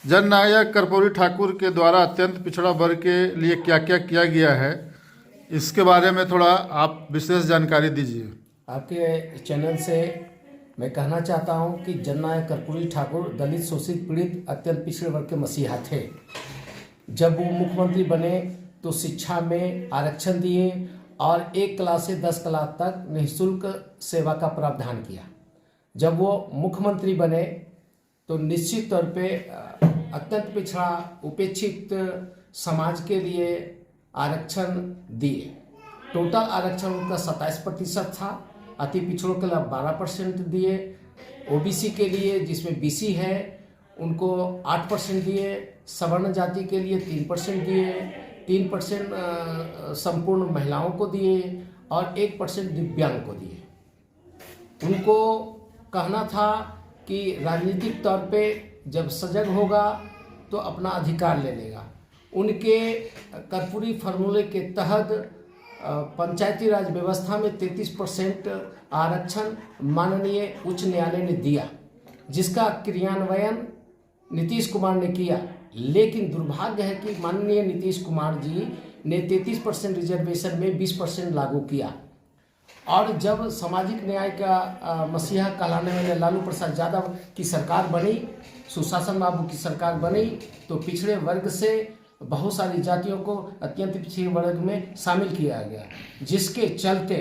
जननायक कर्पूरी ठाकुर के द्वारा अत्यंत पिछड़ा वर्ग के लिए क्या क्या किया गया है, इसके बारे में थोड़ा आप विशेष जानकारी दीजिए। आपके चैनल से मैं कहना चाहता हूं कि जननायक कर्पूरी ठाकुर दलित शोषित पीड़ित अत्यंत पिछड़े वर्ग के मसीहा थे। जब वो मुख्यमंत्री बने तो शिक्षा में आरक्षण दिए और 1 क्लास से 10 क्लास तक निःशुल्क सेवा का प्रावधान किया। जब वो मुख्यमंत्री बने तो निश्चित तौर पे अत्यंत पिछड़ा उपेक्षित समाज के लिए आरक्षण दिए। टोटल आरक्षण उनका 27% था, अति पिछड़ों के लिए 12% दिए, ओबीसी के लिए जिसमें बीसी है उनको 8% दिए, सवर्ण जाति के लिए 3% दिए, 3% संपूर्ण महिलाओं को दिए और 1% दिव्यांग को दिए। उनको कहना था कि राजनीतिक तौर पे जब सजग होगा तो अपना अधिकार ले लेगा। उनके कर्पूरी फार्मूले के तहत पंचायती राज व्यवस्था में 33% आरक्षण माननीय उच्च न्यायालय ने दिया, जिसका क्रियान्वयन नीतीश कुमार ने किया। लेकिन दुर्भाग्य है कि माननीय नीतीश कुमार जी ने 33% रिजर्वेशन में 20% लागू किया। और जब सामाजिक न्याय का मसीहा कहलाने वाले लालू प्रसाद यादव की सरकार बनी, सुशासन बाबू की सरकार बनी, तो पिछड़े वर्ग से बहुत सारी जातियों को अत्यंत पिछड़े वर्ग में शामिल किया गया, जिसके चलते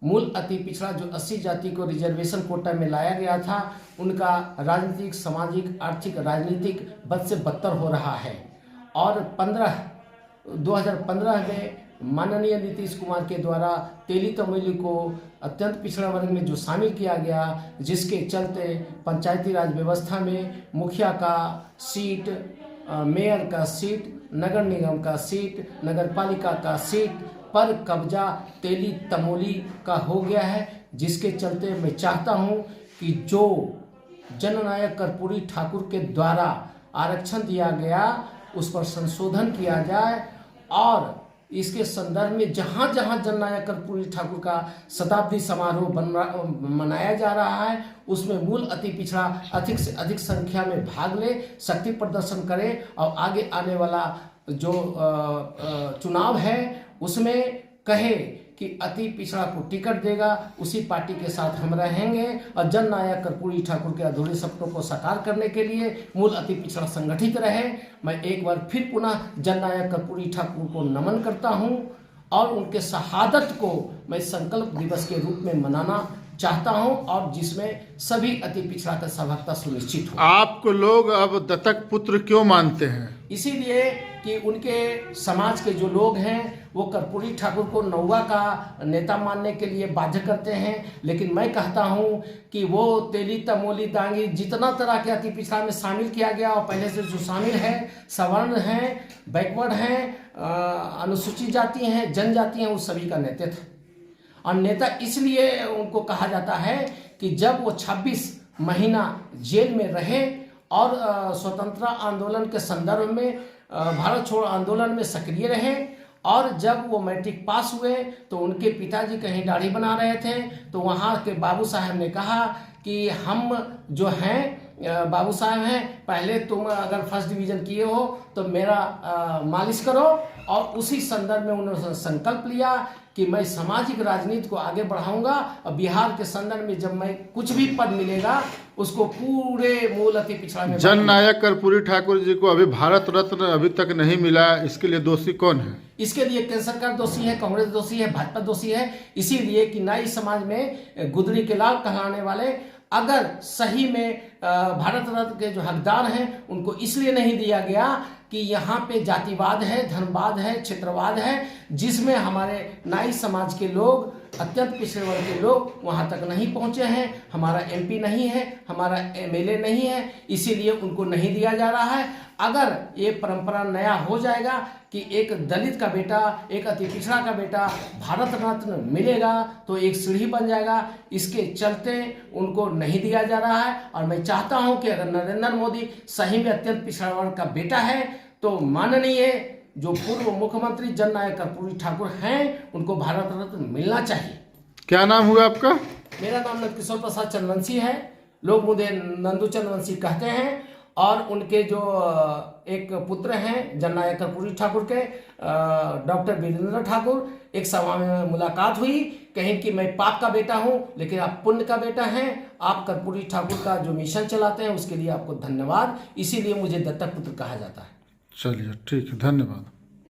मूल अति पिछड़ा जो 80 जाति को रिजर्वेशन कोटा में लाया गया था, उनका राजनीतिक, सामाजिक, आर्थिक, राजनीतिक बद से बदतर हो रहा है। और 2015 में माननीय नीतीश कुमार के द्वारा तेली तमोली को अत्यंत पिछड़ा वर्ग में जो शामिल किया गया, जिसके चलते पंचायती राज व्यवस्था में मुखिया का सीट, मेयर का सीट, नगर निगम का सीट, नगर पालिका का सीट पर कब्जा तेली तमोली का हो गया है। जिसके चलते मैं चाहता हूं कि जो जननायक कर्पूरी ठाकुर के द्वारा आरक्षण दिया गया उस पर संशोधन किया जाए और इसके संदर्भ में जहाँ जहाँ जननायक कर्पूरी ठाकुर का शताब्दी समारोह मनाया जा रहा है, उसमें मूल अति पिछड़ा अधिक से अधिक संख्या में भाग ले, शक्ति प्रदर्शन करे और आगे आने वाला जो चुनाव है उसमें कहे कि अति पिछड़ा को टिकट देगा, उसी पार्टी के साथ हम रहेंगे। और जननायक कर्पूरी ठाकुर के अधूरे सपनों को साकार करने के लिए मूल अति पिछड़ा संगठित रहे। मैं एक बार फिर पुनः जननायक कर्पूरी ठाकुर को नमन करता हूं और उनके शहादत को मैं संकल्प दिवस के रूप में मनाना चाहता हूं और जिसमें सभी अति पिछड़ा का सहभागिता सुनिश्चित हो। आपको लोग अब दत्तक पुत्र क्यों मानते हैं? इसीलिए कि उनके समाज के जो लोग हैं वो कर्पूरी ठाकुर को नौवा का नेता मानने के लिए बाध्य करते हैं। लेकिन मैं कहता हूं कि वो तेली तमोली दांगी जितना तरह के अति पिछड़ा में शामिल किया गया और पहले से जो शामिल है, सवर्ण हैं, बैकवर्ड हैं, अनुसूचित जाति हैं, जनजाति हैं, उस सभी का नेतृत्व। और नेता इसलिए उनको कहा जाता है कि जब वो 26 महीना जेल में रहे और स्वतंत्रता आंदोलन के संदर्भ में भारत छोड़ो आंदोलन में सक्रिय रहे और जब वो मैट्रिक पास हुए तो उनके पिताजी कहीं दाढ़ी बना रहे थे तो वहाँ के बाबू साहब ने कहा कि हम जो हैं बाबू साहब हैं, पहले तुम अगर फर्स्ट डिवीज़न किए हो तो मेरा मालिश करो। और उसी संदर्भ में उन्होंने संकल्प लिया कि मैं सामाजिक राजनीति को आगे बढ़ाऊंगा और बिहार के संदर्भ में जब मैं कुछ भी पद मिलेगा उसको पूरे मूल अति पिछड़ा में। जननायक कर्पूरी ठाकुर जी को अभी भारत रत्न अभी तक नहीं मिला, इसके लिए दोषी कौन है? इसके लिए केंद्र सरकार दोषी है, कांग्रेस दोषी है, भाजपा दोषी है। इसीलिए कि नाई समाज में गुदरी के लाल कहलाने वाले अगर सही में भारत रत्न के जो हकदार हैं उनको इसलिए नहीं दिया गया कि यहाँ पे जातिवाद है, धर्मवाद है, क्षेत्रवाद है, जिसमें हमारे नाई समाज के लोग, अत्यंत पिछड़े वर्ग के लोग वहाँ तक नहीं पहुँचे हैं। हमारा एमपी नहीं है, हमारा एमएलए नहीं है, इसीलिए उनको नहीं दिया जा रहा है। अगर ये परंपरा नया हो जाएगा कि एक दलित का बेटा, एक अति पिछड़ा का बेटा भारत रत्न मिलेगा तो एक सीढ़ी बन जाएगा। इसके चलते उनको नहीं दिया जा रहा है। और मैं चाहता हूं कि अगर नरेंद्र मोदी सही में अत्यंत पिछड़ा वर्ग का बेटा है तो माननीय जो पूर्व मुख्यमंत्री जननायक कर्पूरी ठाकुर हैं उनको भारत रत्न मिलना चाहिए। क्या नाम हुआ आपका? मेरा नाम नंदकिशोर प्रसाद चंद्रवंशी है, लोग मुझे नंदू चंद्रवंशी कहते हैं। और उनके जो एक पुत्र हैं जननायक कर्पूरी ठाकुर के डॉक्टर वीरेंद्र ठाकुर, एक सभा में मुलाकात हुई, कहीं कि मैं पाप का बेटा हूं लेकिन आप पुण्य का बेटा हैं, आप कर्पूरी ठाकुर का जो मिशन चलाते हैं उसके लिए आपको धन्यवाद, इसीलिए मुझे दत्तक पुत्र कहा जाता है। चलिए ठीक है, धन्यवाद।